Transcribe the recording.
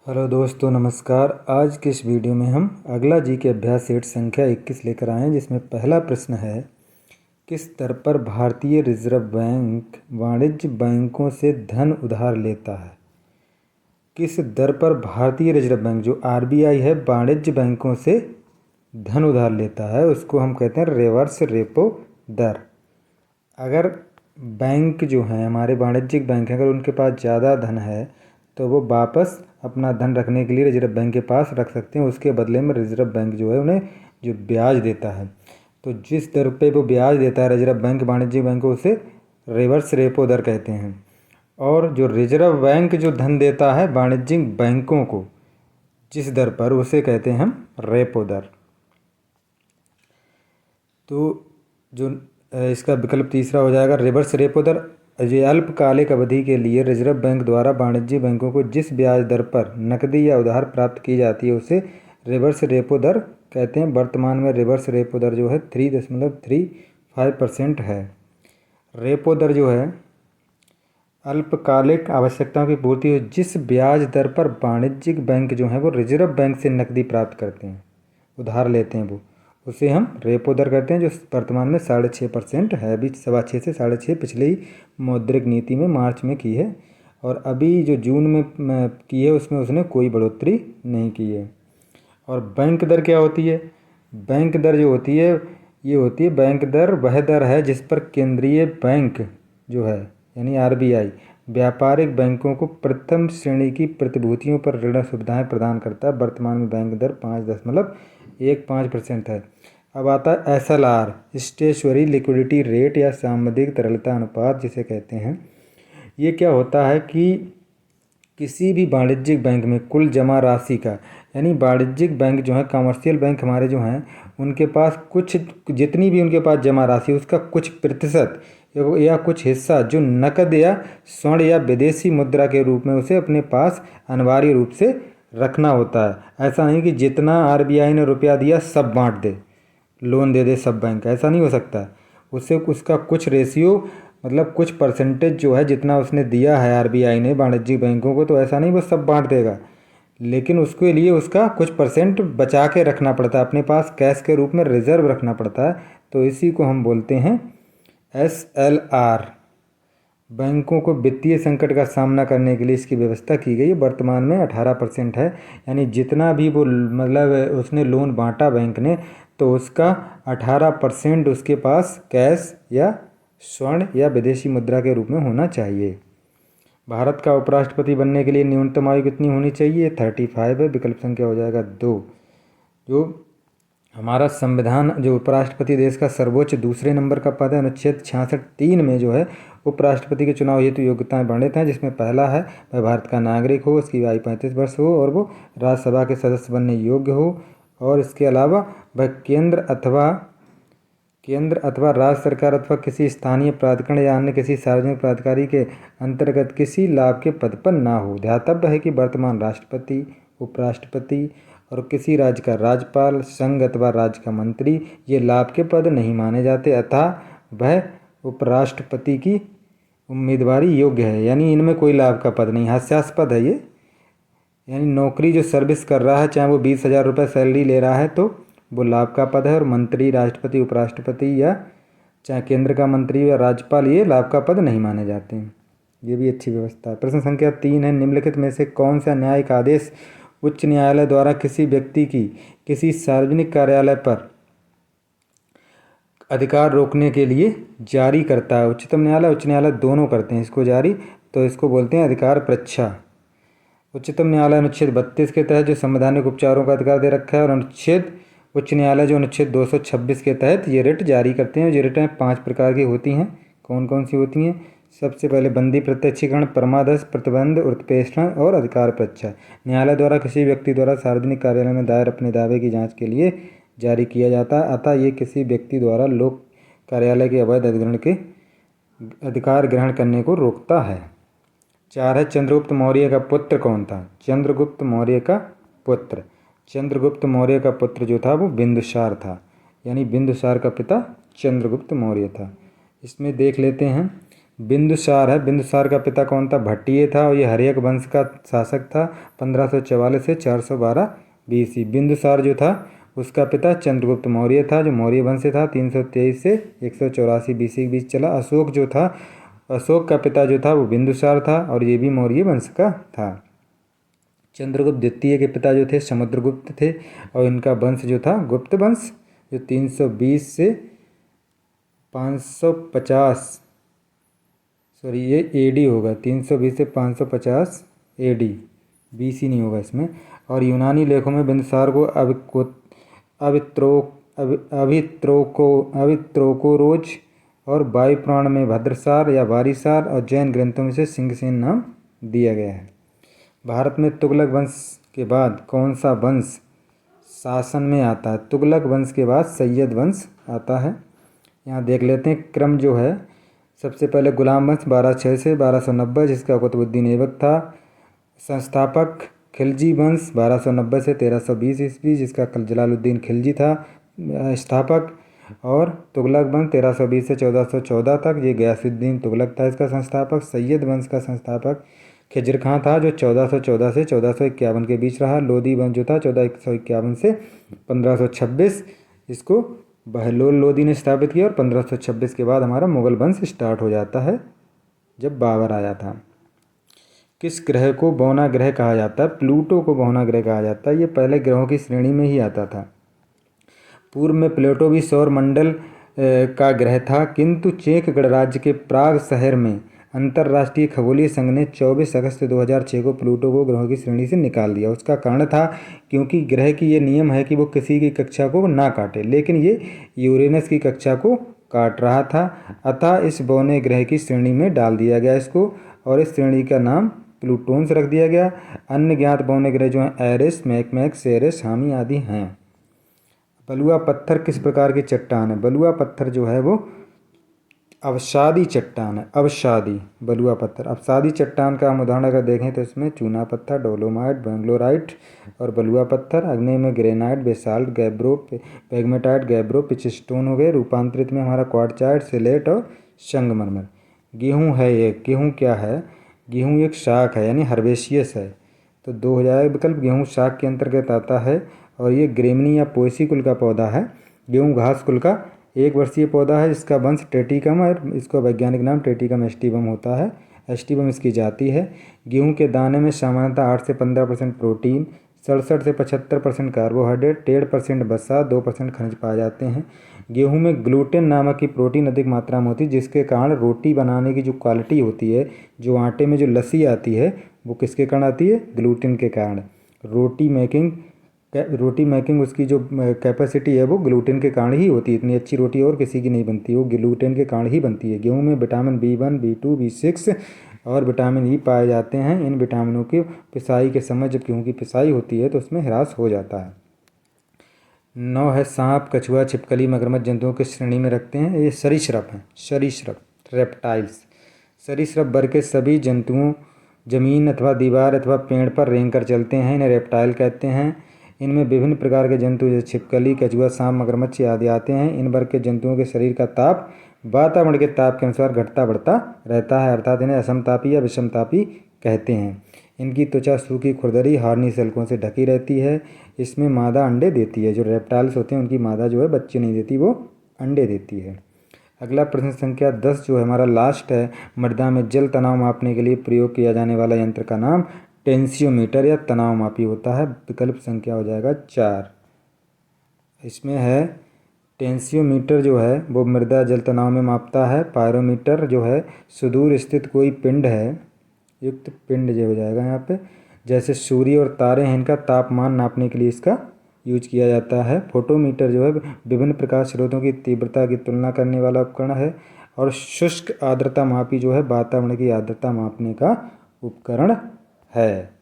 Hello दोस्तों, नमस्कार। आज के इस वीडियो में हम अगला जी के अभ्यास सेट संख्या 21 लेकर आए हैं, जिसमें पहला प्रश्न है, किस दर पर भारतीय रिजर्व बैंक वाणिज्य बैंकों से धन उधार लेता है। किस दर पर भारतीय रिजर्व बैंक जो आरबीआई है वाणिज्य बैंकों से धन उधार लेता है, उसको हम कहते हैं रिवर्स रेपो दर। अगर बैंक जो हैं हमारे वाणिज्यिक बैंक हैं, अगर उनके पास ज़्यादा धन है तो वो वापस अपना धन रखने के लिए रिजर्व बैंक के पास रख सकते हैं। उसके बदले में रिजर्व बैंक जो है उन्हें जो ब्याज देता है, तो जिस दर पे वो ब्याज देता है रिजर्व बैंक वाणिज्यिक बैंक को, उसे रिवर्स रेपो दर कहते हैं। और जो रिजर्व बैंक जो धन देता है वाणिज्यिक बैंकों को जिस दर पर, उसे कहते हैं हम रेपो दर। तो जो इसका विकल्प तीसरा हो जाएगा रिवर्स रेपो दर। ये अल्पकालिक अवधि के लिए रिजर्व बैंक द्वारा वाणिज्यिक बैंकों को जिस ब्याज दर पर नकदी या उधार प्राप्त की जाती है उसे रिवर्स रेपो दर कहते हैं। वर्तमान में रिवर्स रेपो दर जो है 3.35% है। रेपो दर जो है अल्पकालिक आवश्यकताओं की पूर्ति हो जिस ब्याज दर पर वाणिज्यिक बैंक जो है वो रिजर्व बैंक से नकदी प्राप्त करते हैं, उधार लेते हैं, वो उसे हम रेपो दर कहते हैं, जो वर्तमान में 6.5% है। अभी 6.25 से 6.5 पिछले ही मौद्रिक नीति में मार्च में की है, और अभी जो जून में की है उसमें उसने कोई बढ़ोतरी नहीं की है। और बैंक दर क्या होती है? बैंक दर जो होती है ये होती है, बैंक दर वह दर है जिस पर केंद्रीय बैंक जो है यानी आरबीआई व्यापारिक बैंकों को प्रथम श्रेणी की प्रतिभूतियों पर ऋण सुविधाएं प्रदान करता है। वर्तमान में बैंक दर 5.15% है। अब आता है एसएलआर, स्टेशनरी लिक्विडिटी रेट या सामयिक तरलता अनुपात जिसे कहते हैं। ये क्या होता है कि किसी भी वाणिज्यिक बैंक में कुल जमा राशि का, यानी वाणिज्यिक बैंक जो है कमर्शियल बैंक हमारे जो हैं उनके पास कुछ जितनी भी उनके पास जमा राशि उसका कुछ प्रतिशत या कुछ हिस्सा जो नकद या स्वर्ण या विदेशी मुद्रा के रूप में उसे अपने पास अनिवार्य रूप से रखना होता है। ऐसा नहीं कि जितना आरबीआई ने रुपया दिया सब बांट दे, लोन दे दे सब बैंक, ऐसा नहीं हो सकता। उससे उसका कुछ रेशियो मतलब कुछ परसेंटेज जो है जितना उसने दिया है आरबीआई ने वाणिज्यिक बैंकों को, तो ऐसा नहीं वो सब बांट देगा, लेकिन उसके लिए उसका कुछ परसेंट बचा के रखना पड़ता है, अपने पास कैश के रूप में रिजर्व रखना पड़ता है। तो इसी को हम बोलते हैं एसएलआर। बैंकों को वित्तीय संकट का सामना करने के लिए इसकी व्यवस्था की गई है। वर्तमान में 18% है, यानी जितना भी वो मतलब उसने लोन बांटा बैंक ने, तो उसका 18% उसके पास कैश या स्वर्ण या विदेशी मुद्रा के रूप में होना चाहिए। भारत का उपराष्ट्रपति बनने के लिए न्यूनतम आयु कितनी होनी चाहिए? 35 है। विकल्प संख्या हो जाएगा 2। जो हमारा संविधान जो उपराष्ट्रपति देश का सर्वोच्च दूसरे नंबर का पद है, अनुच्छेद 66(3) में जो है उपराष्ट्रपति के चुनाव हेतु योग्यताएं वर्णित हैं, जिसमें पहला है वह भारत का नागरिक हो, उसकी आयु 35 वर्ष हो और वो राज्यसभा के सदस्य बनने योग्य हो, और इसके अलावा वह केंद्र अथवा राज्य सरकार अथवा किसी स्थानीय प्राधिकरण या अन्य किसी सार्वजनिक प्राधिकारी के अंतर्गत किसी लाभ के पद पर ना हो। ध्यातव्य है कि वर्तमान राष्ट्रपति, उपराष्ट्रपति और किसी राज्य का राज्यपाल, संघ अथवा राज्य का मंत्री ये लाभ के पद नहीं माने जाते, अतः वह उपराष्ट्रपति की उम्मीदवारी योग्य है। यानी इनमें कोई लाभ का पद नहीं, हास्यास्पद है ये। यानी नौकरी जो सर्विस कर रहा है, चाहे वो 20,000 रुपये सैलरी ले रहा है तो वो लाभ का पद है, और मंत्री, राष्ट्रपति, उपराष्ट्रपति या चाहे केंद्र का मंत्री या राज्यपाल ये लाभ का पद नहीं माने जाते हैं। ये भी अच्छी व्यवस्था है। प्रश्न संख्या 3 है, निम्नलिखित में से कौन सा न्यायिक आदेश उच्च न्यायालय द्वारा किसी व्यक्ति की किसी सार्वजनिक कार्यालय पर अधिकार रोकने के लिए जारी करता है? उच्चतम न्यायालय, उच्च न्यायालय दोनों करते हैं इसको जारी, तो इसको बोलते हैं अधिकार परीक्षा। उच्चतम न्यायालय अनुच्छेद 32 के तहत जो संवैधानिक उपचारों का अधिकार दे रखा है, और उच्च न्यायालय जो अनुच्छेद 226 के तहत ये रिट जारी करते हैं। ये रिटें 5 प्रकार की होती हैं। कौन कौन सी होती हैं? सबसे पहले बंदी प्रत्यक्षीकरण, परमादेश, प्रतिबंध, उत्प्रेषण और अधिकार परीक्षा। न्यायालय द्वारा किसी व्यक्ति द्वारा सार्वजनिक कार्यालय में दायर अपने दावे की जांच के लिए जारी किया जाता है, अतः ये किसी व्यक्ति द्वारा लोक कार्यालय के अवैध अधिकार ग्रहण करने को रोकता है। 4 है, चंद्रगुप्त मौर्य का पुत्र कौन था? चंद्रगुप्त मौर्य का पुत्र, चंद्रगुप्त मौर्य का पुत्र जो था वो बिंदुसार था, यानी बिंदुसार का पिता चंद्रगुप्त मौर्य था। इसमें देख लेते हैं, बिंदुसार है। बिंदुसार का पिता कौन था? भट्टिय था और ये हर्यक वंश का शासक था 1544 से 412 BC। बिंदुसार जो था उसका पिता चंद्रगुप्त मौर्य था जो मौर्य वंश से था 323 से 184 BC के बीच चला। अशोक जो था, अशोक का पिता जो था वो बिंदुसार था और ये भी मौर्य वंश का था। चंद्रगुप्त द्वितीय के पिता जो थे समुद्रगुप्त थे और इनका वंश जो था गुप्त वंश, जो 320 से 550, सॉरी ये AD होगा, 320 से 550 AD, BC नहीं होगा इसमें। और यूनानी लेखों में बिंदुसार को अभित्रोकोरोज और वायुपुराण में भद्रसार या वारीसार और जैन ग्रंथों में से सिंहसेन नाम दिया गया है। भारत में तुगलक वंश के बाद कौन सा वंश शासन में आता है? तुगलक वंश के बाद सैयद वंश आता है। यहाँ देख लेते हैं क्रम जो है। सबसे पहले गुलाम वंश 1206 से 1290 जिसका कुतुबुद्दीन ऐबक था संस्थापक। खिलजी वंश 1290 से 1320 ईस्वी जिसका जलालुद्दीन खिलजी था स्थापक। और तुगलक वंश 1320 से 1414 तक, ये गयासुद्दीन तुगलक था इसका संस्थापक। सैयद वंश का संस्थापक खिजर खां था जो 1414 से 1451 के बीच रहा। लोदी वंश जो था 1451 से 1526, इसको बहलोल लोदी ने स्थापित किया और 1526 के बाद हमारा मुगल वंश स्टार्ट हो जाता है जब बाबर आया था। किस ग्रह को बौना ग्रह कहा जाता है? प्लूटो को बौना ग्रह कहा जाता है। ये पहले ग्रहों की श्रेणी में ही आता था। पूर्व में प्लूटो भी सौर मंडल का ग्रह था, किंतु चेक गणराज्य के प्राग शहर में अंतर्राष्ट्रीय खगोलीय संघ ने 24 अगस्त 2006 को प्लूटो को ग्रहों की श्रेणी से निकाल दिया। उसका कारण था क्योंकि ग्रह की ये नियम है कि वो किसी की कक्षा को ना काटे, लेकिन ये यूरेनस की कक्षा को काट रहा था, अतः इस बौने ग्रह की श्रेणी में डाल दिया गया इसको और इस श्रेणी का नाम प्लूटोन्स रख दिया गया। अन्य ज्ञात बौने ग्रह जो हैं एरिस, मैकमैक, सेरेस, हामी आदि हैं। बलुआ पत्थर किस प्रकार की चट्टान है? बलुआ पत्थर जो है वो अवसादी चट्टान है। अवसादी बलुआ पत्थर। अवसादी चट्टान का हम उदाहरण अगर देखें तो इसमें चूना पत्थर, डोलोमाइट, बेंगलोराइट और बलुआ पत्थर। अग्नि में ग्रेनाइट, बेसाल्ट, गैब्रो, पेगमेटाइट, गैब्रो, पिचस्टोन हो गए। रूपांतरित में हमारा क्वार्टजाइट, सिलेट और संगमरमर। गेहूँ है ये। गेहूँ क्या है? गेहूँ एक शाक है यानी हर्बेशियस है, तो 2 हो जाएगा विकल्प। गेहूँ शाक के अंतर्गत आता है और ये ग्रेमनी या पोएसी कुल का पौधा है। गेहूँ घास कुल का 1 वर्षीय पौधा है जिसका वंश टेटिकम है, इसका वैज्ञानिक नाम टेटिकम एस्टिवम होता है। एस्टिवम इसकी जाति है। गेहूँ के दाने में सामान्यतः 8 से 15% प्रोटीन, 67 से 75% कार्बोहाइड्रेट, 1.5% वसा, 2% खनिज पाए जाते हैं। गेहूँ में ग्लूटेन नामक की प्रोटीन अधिक मात्रा में होती है जिसके कारण रोटी बनाने की जो क्वालिटी होती है, जो आटे में जो लसी आती है वो किसके कारण आती है? ग्लूटेन के कारण। रोटी मेकिंग उसकी जो कैपेसिटी है वो ग्लूटेन के कारण ही होती है। इतनी अच्छी रोटी और किसी की नहीं बनती, वो ग्लूटेन के कारण ही बनती है। गेहूँ में विटामिन B1, B2, B6 और विटामिन E पाए जाते हैं। इन विटामिनों की पिसाई के समय जब गेहूँ की पिसाई होती है तो उसमें ह्रास हो जाता है। 9 है सांप, कछुआ, छिपकली, मगरमच्छ जंतुओं की श्रेणी में रखते हैं। ये सरीसृप हैं। सरीसृप रेप्टाइल्स। सरीसृप वर्ग के सभी जंतुओं जमीन अथवा दीवार अथवा पेड़ पर रेंग कर चलते हैं, इन्हें रेप्टाइल कहते हैं। इनमें विभिन्न प्रकार के जंतु जैसे छिपकली, कछुआ, सांप, मगरमच्छ आदि आते हैं। इन वर्ग के जंतुओं के शरीर का ताप वातावरण के ताप के अनुसार घटता बढ़ता रहता है, अर्थात इन्हें असमतापी या विषमतापी कहते हैं। इनकी त्वचा सूखी, खुरदरी, हार्नी सल्कों से ढकी रहती है। इसमें मादा अंडे देती है। जो रेप्टाइल्स होते हैं उनकी मादा जो है बच्चे नहीं देती, वो अंडे देती है। अगला प्रश्न संख्या 10 जो है हमारा लास्ट है। मृदा में जल तनाव मापने के लिए प्रयोग किया जाने वाला यंत्र का नाम टेंसियोमीटर या तनाव मापी होता है। विकल्प संख्या हो जाएगा 4। इसमें है टेंसियोमीटर जो है वो मृदा जल तनाव में मापता है। पायरोमीटर जो है सुदूर स्थित कोई पिंड है युक्त पिंड जो हो जाएगा यहाँ पे, जैसे सूर्य और तारे हैं, इनका तापमान नापने के लिए इसका यूज किया जाता है। फोटोमीटर जो है विभिन्न प्रकाश स्रोतों की तीव्रता की तुलना करने वाला उपकरण है। और शुष्क आर्द्रता मापी जो है वातावरण की आर्द्रता मापने का उपकरण है।